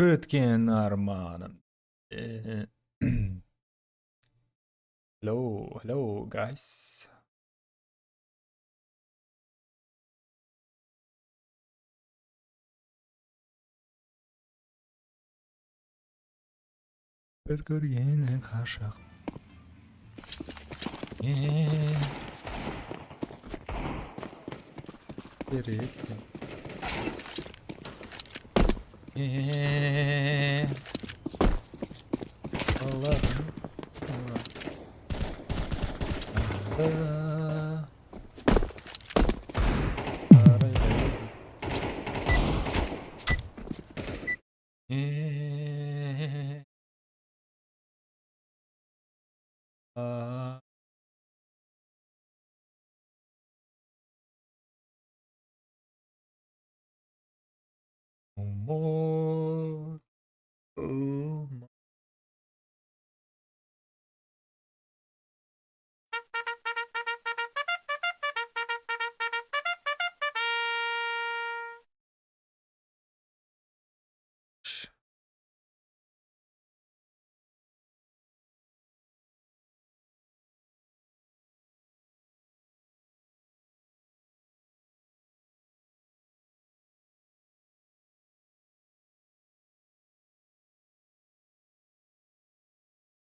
Ötken Armanen. Eh, hello, guys. Bir görgene kaşak. Gerekli. Allah'ım. Allah. More. Oh,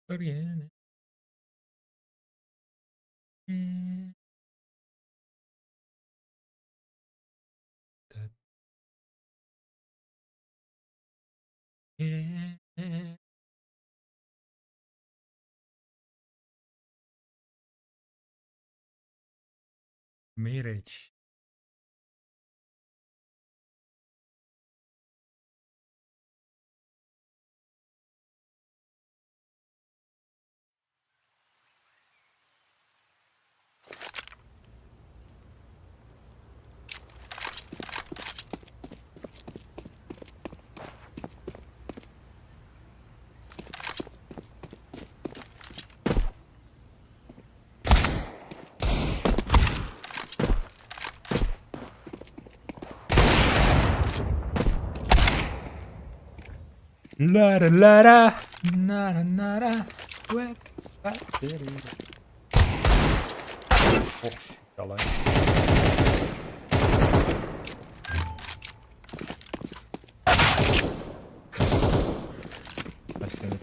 görgene. Mirage. Lara lara, nara nara, web, oh, yalan. Başlayalım.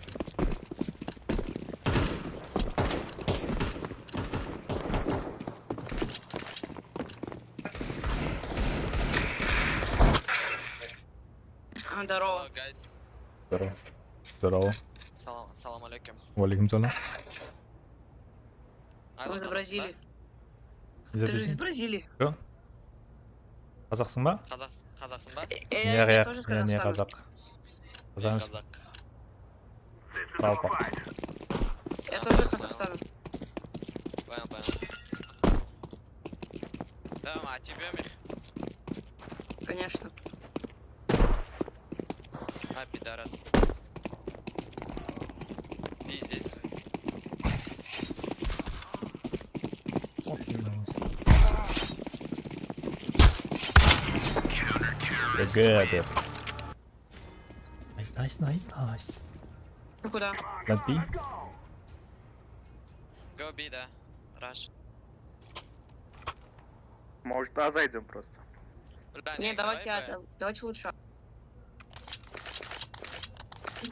Здорово. Guys. Здорово. Здорово. Салам алейкум. Валикум салам. Мы из Бразилии. Из Ты же из Бразилии. Что? Қазақсың ба? Қазақсың ба? Я тоже из Я не Казахстана. қазақ. Қазақ. Казак. Жалпы. Я тоже из Казахстана. Понял. Да, а тебе, Мих? Конечно. А, пидорас. Пиздец. Good. Nice. Ну куда? Plant B? Go B, да. Rush. Может, зайдем просто. Бля, Не, давайте давай. давайте лучше.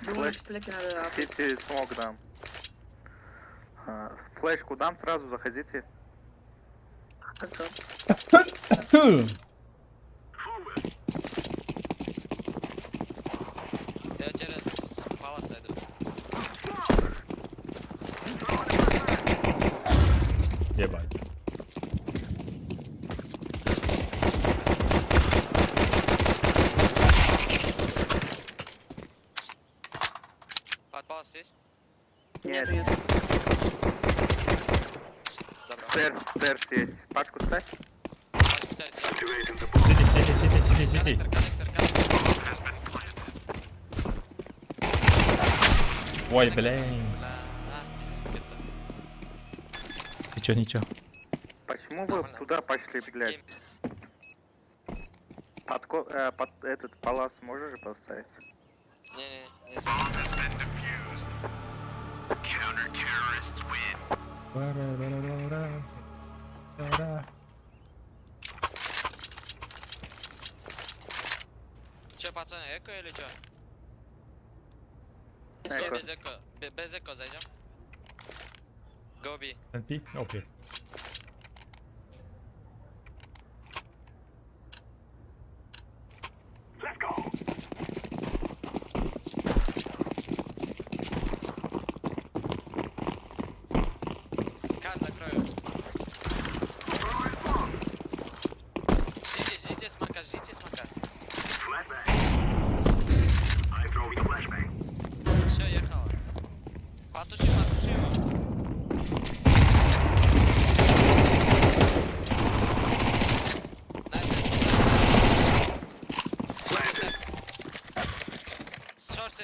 Думаю, пистолеты надо. Сити смог дам. Флешку дам, сразу заходите. Хорошо. Я через палас иду. Ебать. Под палас есть? Нет. Забрал. Стэрс есть. Пачку ставь. Пачку ставить. Сиди. Коннектор. Ой, блин. Бля, пиздец какой-то. Ничего. Почему вы Нормально. туда пошли, блядь? Геймс. Под этот палас можешь поставить? Не знаю. Ра-ра-ра-ра-ра. Че, пацаны, эко или че? Эко. Без эко. Без эко зайдем. Go B. NP? Окей. Кар закрою. Ждите смока, ждите смока. Все, ехала. Потуши его.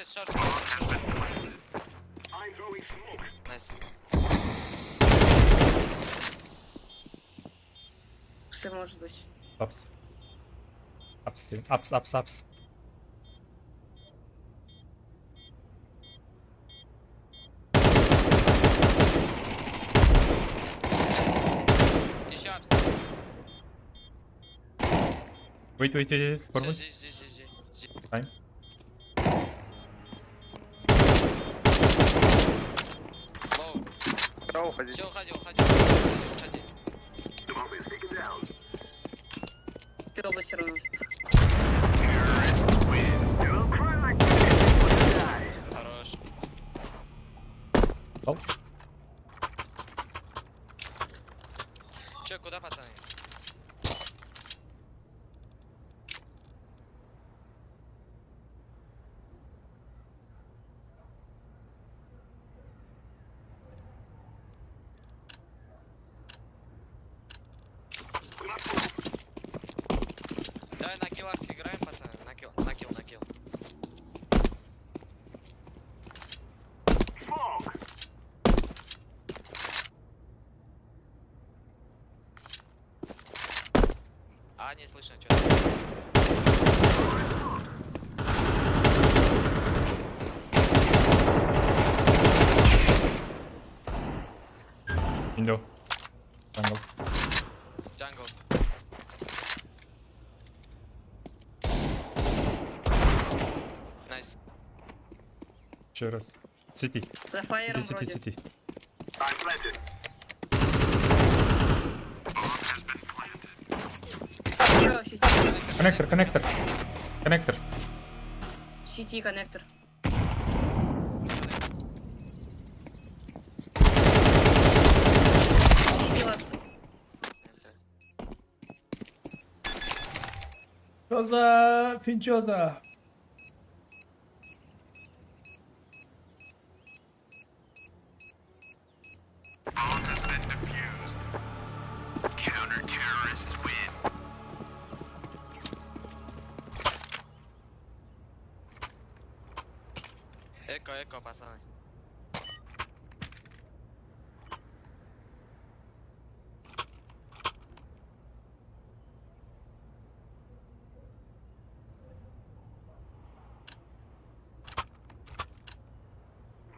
Шорт. Найс. Все может быть. Апс. Апс. Апс. Еще апс. Wait. Порвать. Жди. Тайм. Лоу. Справа уходи. Все, уходи. Ты оба все равно. Хорош. Оп. Че, куда, пацаны? Давай на киллах сыграем, пацаны. На килл. А, не слышно, что-то. Window. Jungle. Джангл. Найс. Еще раз. Сити. За фаером вроде. Сити. Чё, Коннектор. сети коннектор. Сети ласт. Финчоза. Эко, пацаны.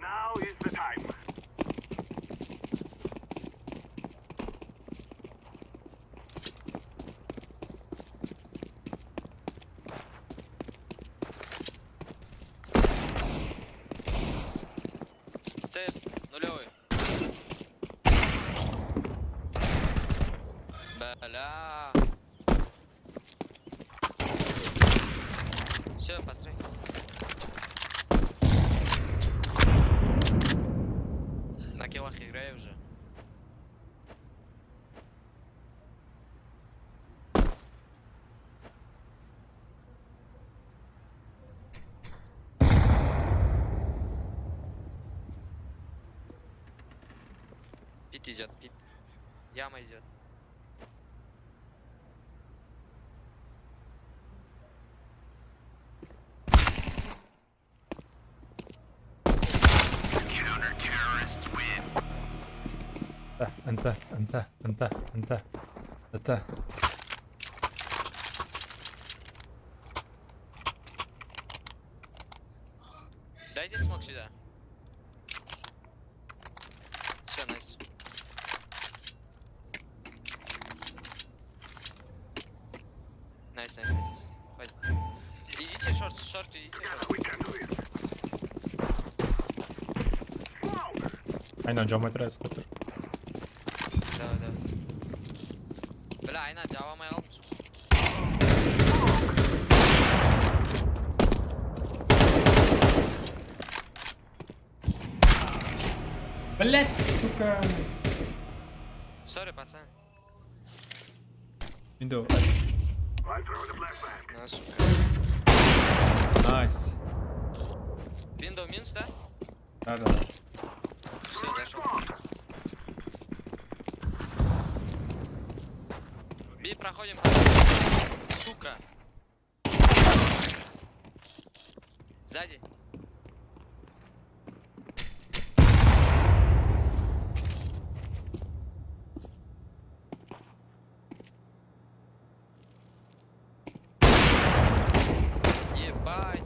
Now is the time. Стейрс, нулевой. Бля. Все, построй. На киллах играю уже. Пит идет, пит. Яма идет. Это. Дайте смог сюда. Все, найс. Найс. Хватит. Идите шорт, идите шорт. We can do it. Smoke! Aynen cama biraz götür. Да. Бля, айна, жаба алмай қалыппын. Блять, сука. Сори, пацан. Window. I throw the flashbang. На, сука. Nice. Window минус, да? Да. Все, зашел. Би, проходим. Сука. Сзади. Ебать.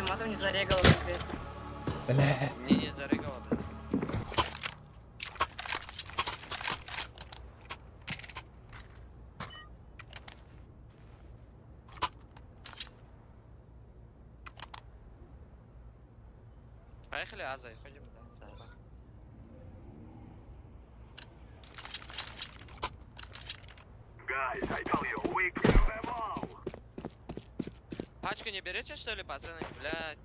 Матом не зарегал в ответ. Блять. Не зарыгал, да. Поехали, Азай, ходим, да, Саба. Guys, I tell you, we kill them all. Пачку не берете, что ли, пацаны? Блядь.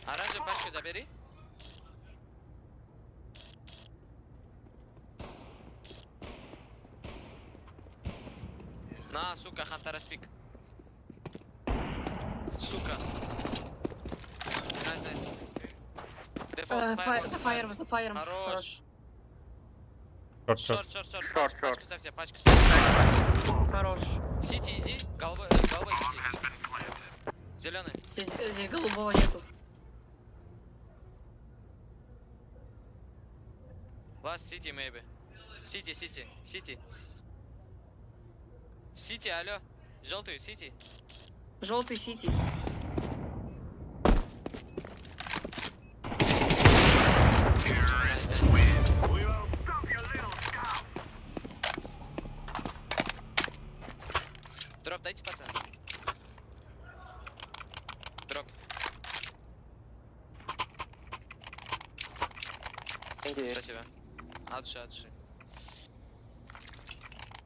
Оранжевую пачку забери. На, сука, Хантара спик. Сука. Найс. Дефолт, За фаером. Хорош. Шорт. Шорт. Шорт. Пачку ставьте, пачку ставьте. Хорош. Сити, иди. Головой сити. Зеленый. Здесь голубого нету. Last city, maybe. City. Сити, алло. Желтую, сити. Желтый сити. We will stop your little scout. Дроп дайте, пацан. Дроп. Спасибо. От души.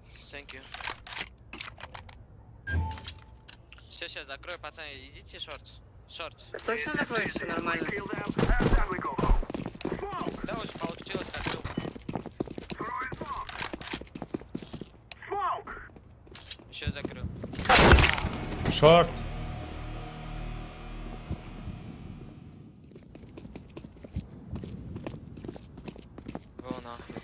Thank you. Сейчас закрою, пацаны. Идите шорт. Точно закроешь, все нормально. Kill them, and then we go home. Smoke! Да, уже получилось, закрыл. Throwing smoke! Smoke! Еще закрыл. Short. Во нахуй.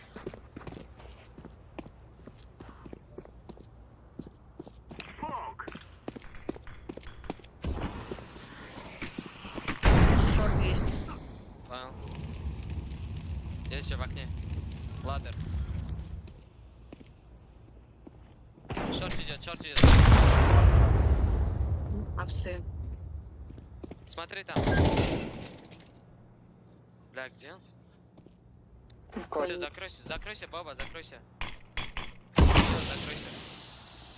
Smoke! Шорт есть. Понял. Я еще в окне. Ладер. Шорт идет. Апсы. Смотри там. Бля, где он? Все, закройся, Боба, закройся. Все, закройся. На.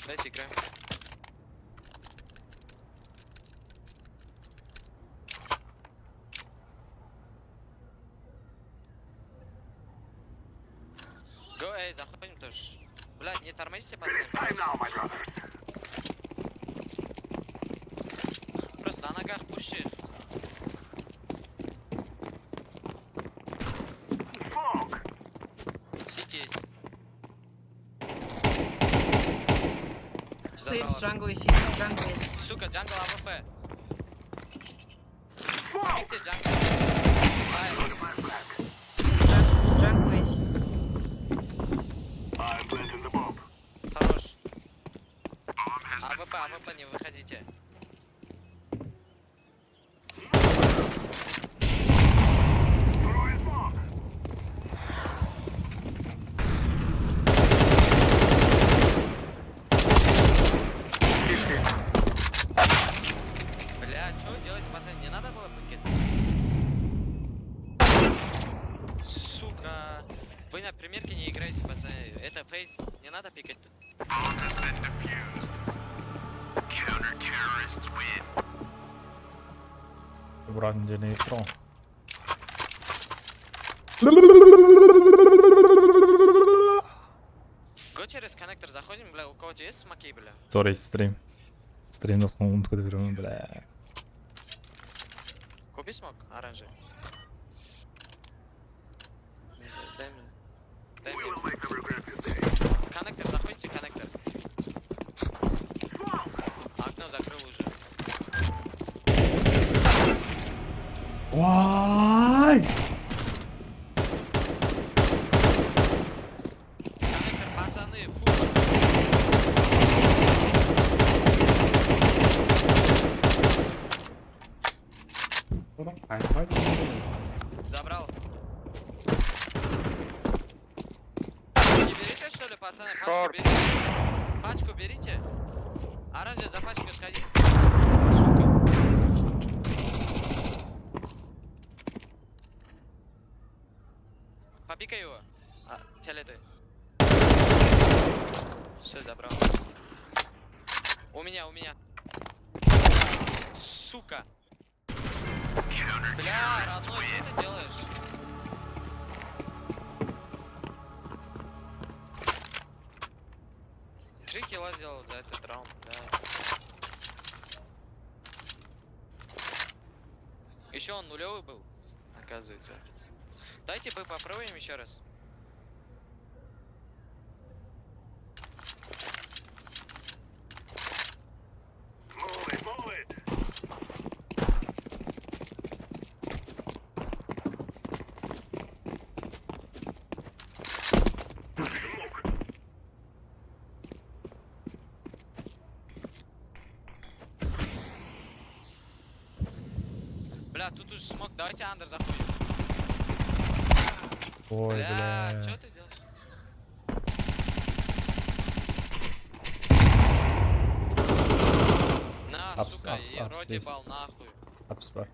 Дайте играем. Go, эй, заходим тоже. Блядь, не тормозите, пацаны. Time now, my brothers. Просто на ногах пуши. Smoke! Сити есть. Стоит Забрала. джангл и сити. Джангл есть. Сука, джангл АВП. Smoke! Помните джангл? Джангл есть. I'm planting the bomb. Хорош. АВП, не выходите. Throwing bomb. Бля, что делать, пацаны? Не надо было пакет? Сука. Вы на примерке не играете, пацаны. Это фейс. Не надо пикать тут. Bomb has been defused. Counter-terrorists win. Брат, неделя не про. Го через коннектор заходим, бля, у кого-то есть смоки, бля? Сори, стрим. Стримнул, унутку доверил, бля. Купи смок, оранжевый. Дай мне. Дай We мне. will make them regret this day. Коннектор, заходите, коннектор. Smoke. Окно закрыл уже. Вай! Коннектор, пацаны, фу. Забрал. Не берите, что ли, пацаны? Пачку Шорт. берите. Пачку берите. Оранжевый за пачкой сходи. Сука. Попикай его. Фиолеты. Все, забрал. У меня. Сука. Бля, родной, что ты делаешь? Три килла сделал за этот раунд, да. Еще он нулевый был, оказывается. Дайте бы попробуем еще раз. Move it. Бля, тут уже смог, давайте андер заходим. Ой, Бля, бля. что ты делаешь? На, Апс, сука, апс, и апс, роди есть. бал нахуй. Апспар.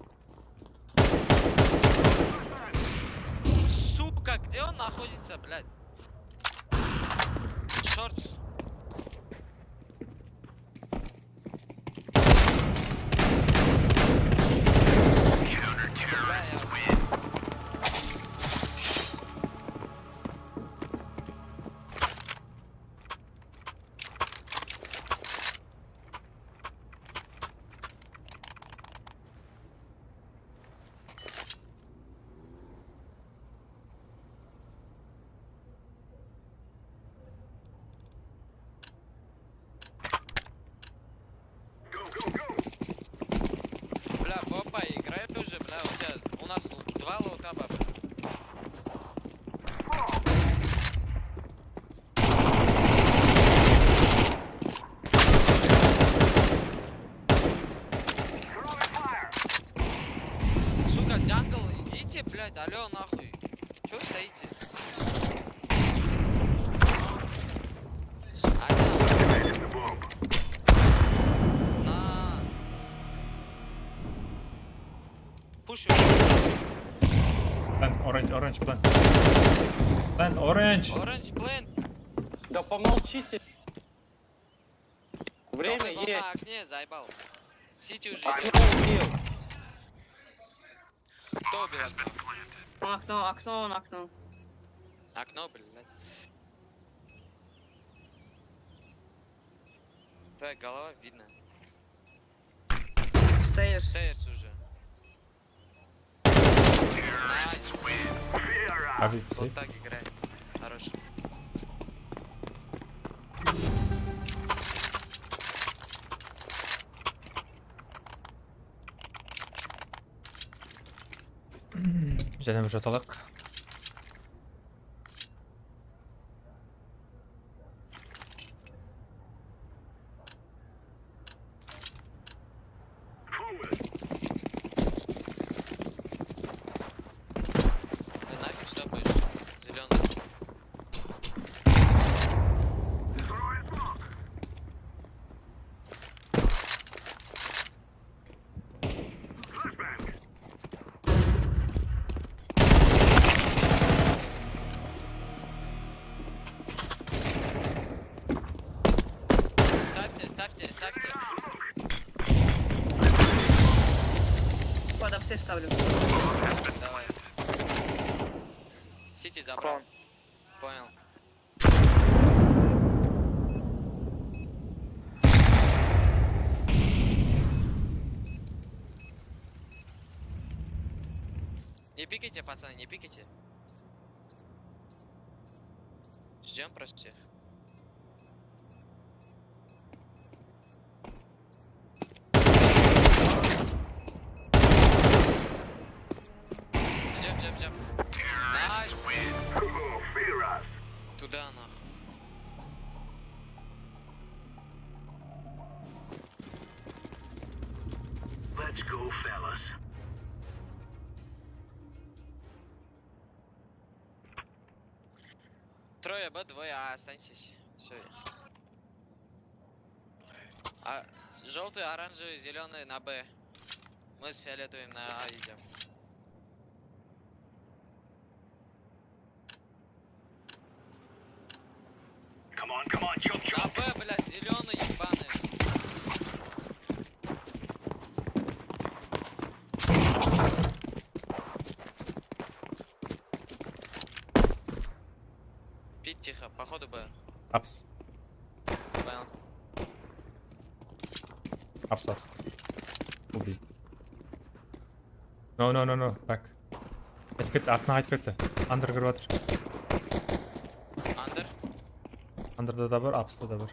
Сука, где он находится, блядь? Шортс. Counter-terrorists win. Go, go, go. Бля, попа, играй уже, бля, у нас два лоутаба. Throwing fire. Сука, джангл, идите, блядь, алё, нахуй. Чё стоите? Алё, Planting the bomb. на. Пушу. Плент, оранж, плент. Плент, оранж. Оранж плент. Да помолчите. Время Кто был есть. на окне, заебал. Сити уже. Окно убил. Кто убил окно? Окно. Окно, блядь. Твоя голова видно. Стейрс. Стейрс уже. Terrorists win. Fear out. Ави, Вот сейф. так играй. Хорош. Және жаталақ. Ты нафиг штопаешь? Зеленый. Ставьте. Под апсей ставлю. Давай. Сити забрал. Крон. Понял. Не пикайте, пацаны, не пикайте. Ждем просто всех. Ждем. Найс. Oh, fear us. Туда нахуй. Let's go, fellas. Трое Б, двое А, останьтесь. Все. А, желтый, оранжевый, зеленый на Б. Мы с фиолетовым на А идем. Come on, jump. На Б, блядь, зеленый ебаный. Пить тихо, походу Б. Апс. Понял. Апс. Убей. No. Back. Айтып кетті, артына айтып кетті. Андер кіріп жатыр. Андер. Андерда да бар, апста да бар.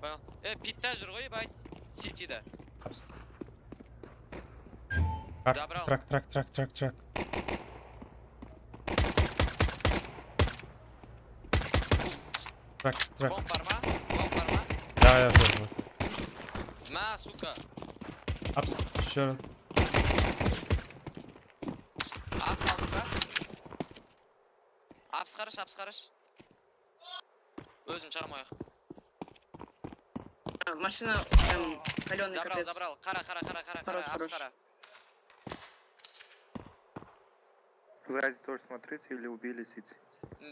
Понял. Питта жүр ғой, бай. Ситида. Апс. Забрал. Трак. Трак. Бомб бар ма? Да, жор. На, сука. Апс, еще раз. Апс алдың ба? Апс қарыш. Өзім шығамайық. Машина прям каленый капец. Забрал. Қара. Хорош. Апс қара. Сзади тоже смотрите или убили Сити.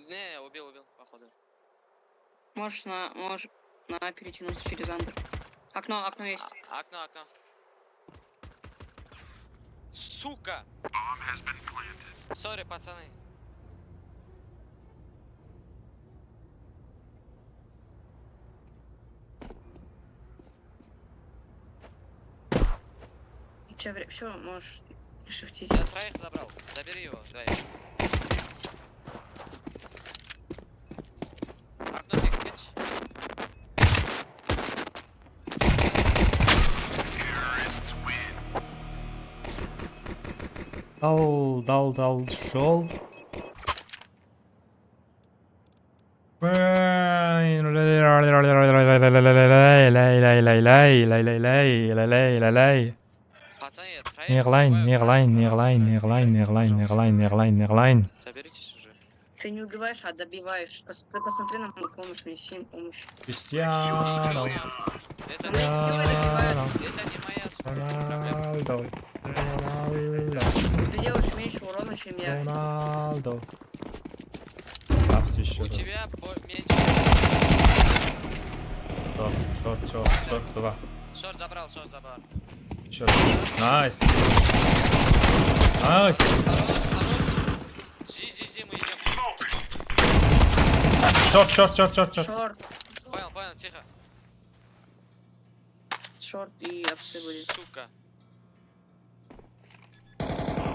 Не, убил, походу. Можешь на перетянуть через андер. Окно есть. Окно. Сука! Сори, пацаны. Все, можешь шифтить. Я троих забрал. Забери его, двоих. Окно фиг. Дал, шел. Пацаны, троих. Неглайн. Соберитесь уже. Ты не убиваешь, а добиваешь. Ты посмотри на мою помощь, мне 7 помощи. Кристиано. Это не моя проблема. Ты делаешь меньше урона, чем я. Роналдо. Апс еще У раз. тебя меч. Шорт, 2. Шорт забрал. Еще раз. Найс. Хорош. Жи, мы идем. Шорт. Шорт Понял, тихо. и апсы были. Сука.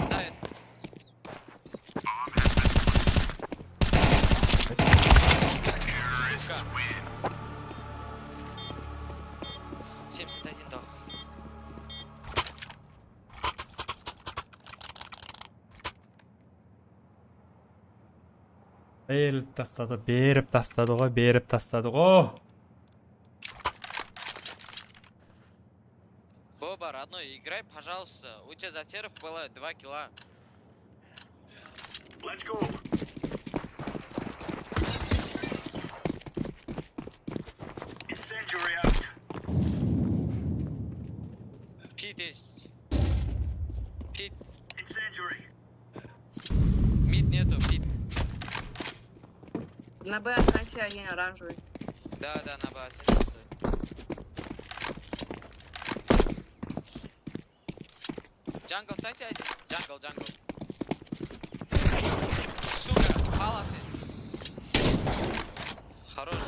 Ставит. Сука. 71 дал. Berib tastadi go. Боба, родной, играй, пожалуйста. У тебя затеров было 2 килла. Let's go. Incendiary out. Пит есть. Пит. Incendiary. Мид нету, пит. На Б останься один оранжевый. Да, на базе стой. Джангл, кстати, один. Джангл. Сука, палас есть. Хорош.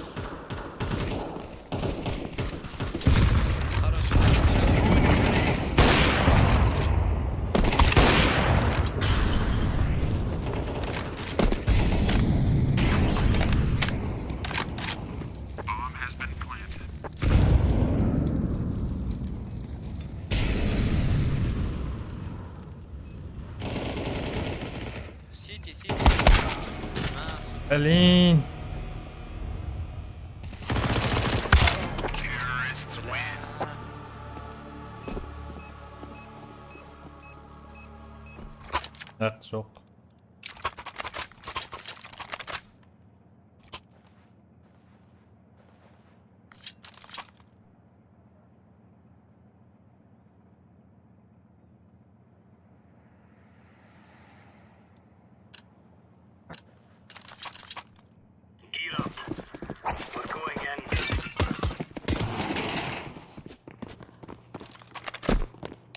Bomb has been planted. Сити. На, сука. Блин. Terrorists win. Dert yok. Gear up. We're going in.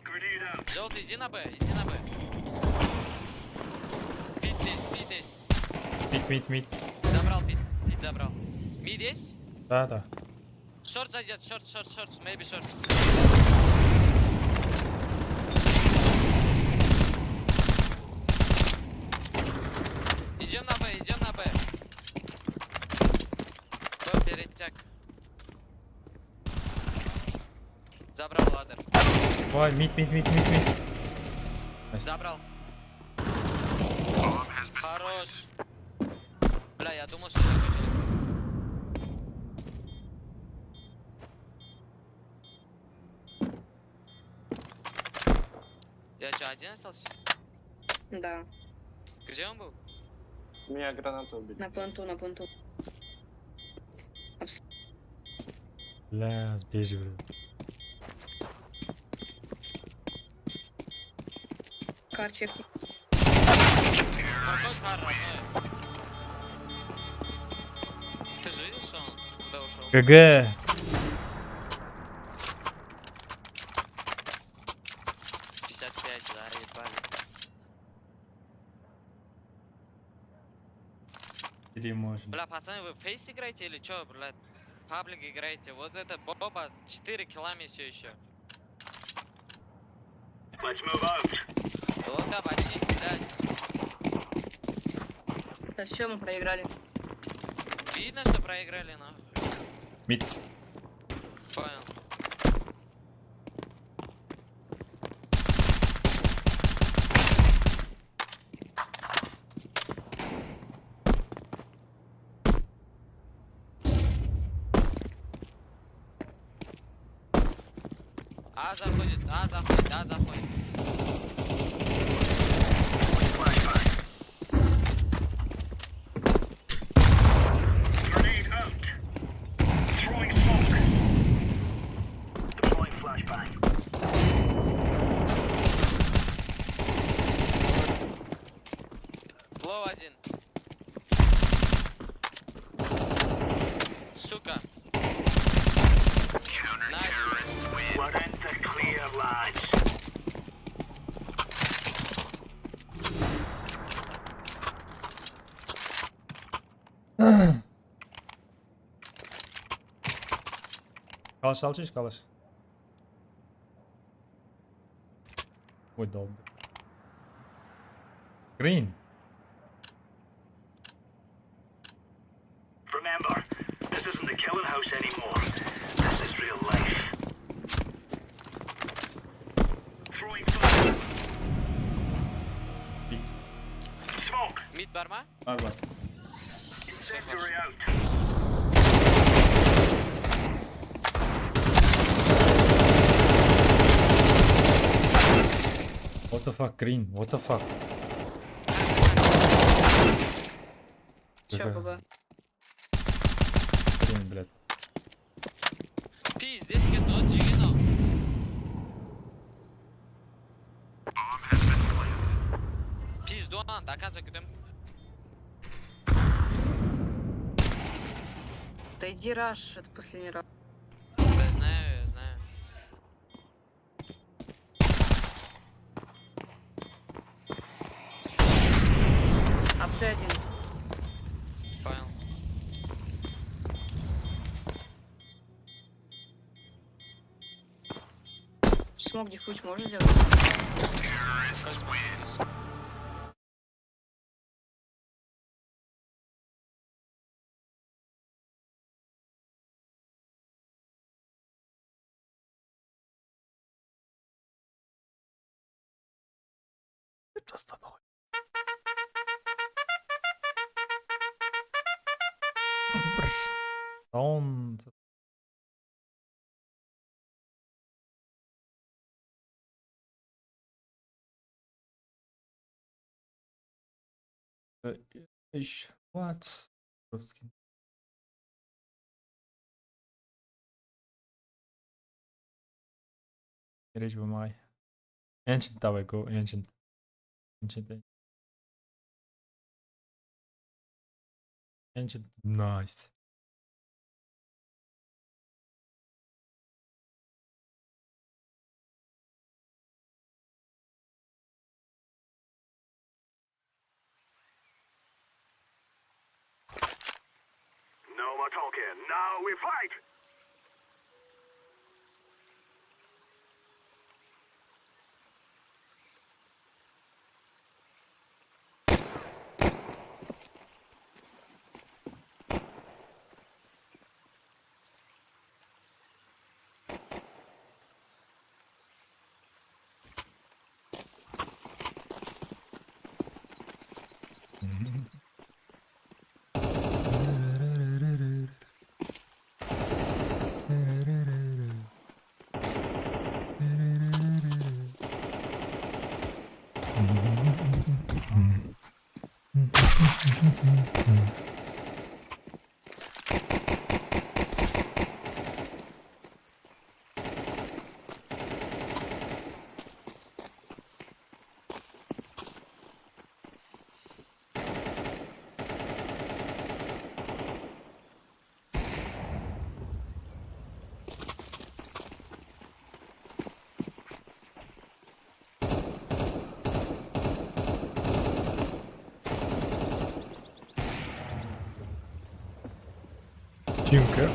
Grenade out. Желтый, иди на Б. Пит есть. Mid. Забрал пит забрал. Мид есть? Да. Шорт зайдет, шорт, maybe шорт. Идем на Б. Кто перетяг? Забрал ладер. Ой, mid. Забрал. Bomb has been Хорош. Бля, я думал, что закончил. Я что, один остался? Да. Где он был? Меня граната убили. На планту. Бля, сбежи, бля. Карчик. Какой кар, родной? Ты же видел, что он куда ушел? ГГ. 55, заебали. Или можно. Бля, пацаны, вы фейс играете или чё, блядь? Паблик играете. Вот это Боба 4 килами все еще. Let's move out. Лока, почти блядь. Да все, мы проиграли. Видно, что проиграли, нахуй. Mid. Понял. заходит. Grenade out. Throwing smoke. Deploying flashbang. Лоу один. Сука. Counter-terrorists win. We're in the clear, lads. Kalış. Ой, долго. Green. Remember, this isn't the killing house anymore. This is real life. Throwing fire. Bit. Smoke. Mid var mı? Var. Все хорошо. Incendiary out. What the fuck, green? What the fuck? Все, Какая- ББ. Green, блядь. Пи, здесь кето джигино. Пи, дуан, до конца кидем. Да иди раш, это последний раз. Да, я знаю, я знаю. Апсы один. Понял. Смог дефуч можешь сделать? Как смотритесь? Just a boy. Don't. Ich. What? Rupski. Rage bij mij. Ancient давай, go. Ancient. Ancient. Ancient. Nice. No more talking. Now we fight. Тимка.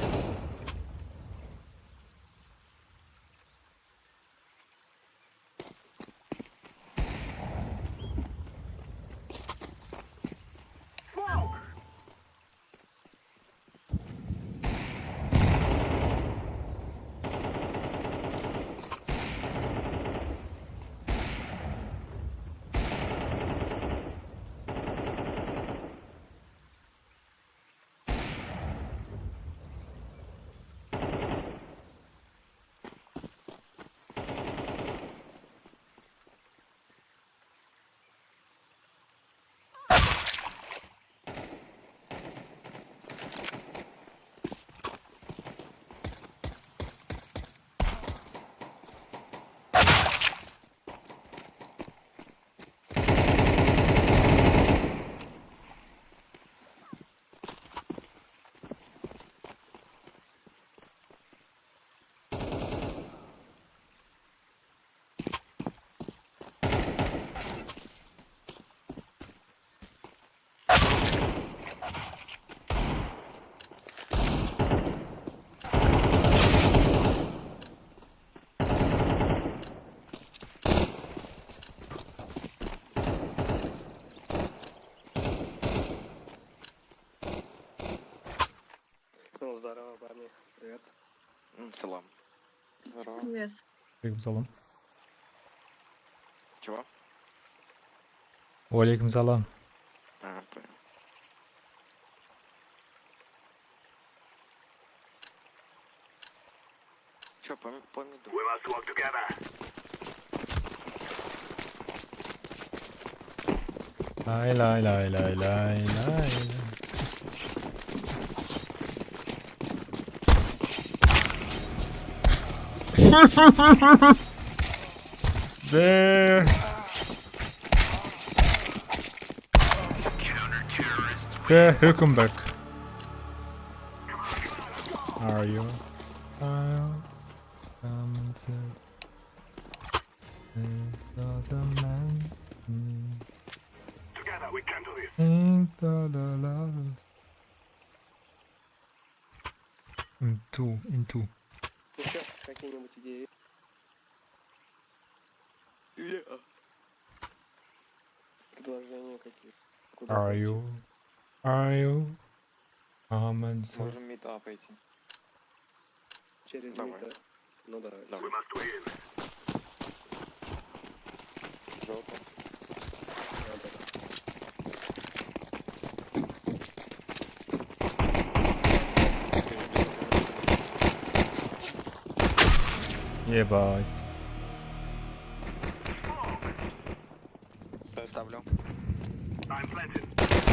Ну, здорово, парни. Привет. Салам. Здорово. Привет. Алейкум салам. Чего? Алейкум салам. Ага, понял. Чё, по миду? We must work together. Лай, лай, лай, лай, лай, лай. There. There, Huckenberg. Are you? Come to this other man. Together we can do this. Into. Ну что, какие-нибудь идеи? Предложения какие? Куда Are пойти? you? Are you? Come and so. Можем мида пойти. Через Давай. мид, да? Ну да. Давай. We must win. Желтый. Ебать. Ставлю. I'm planted.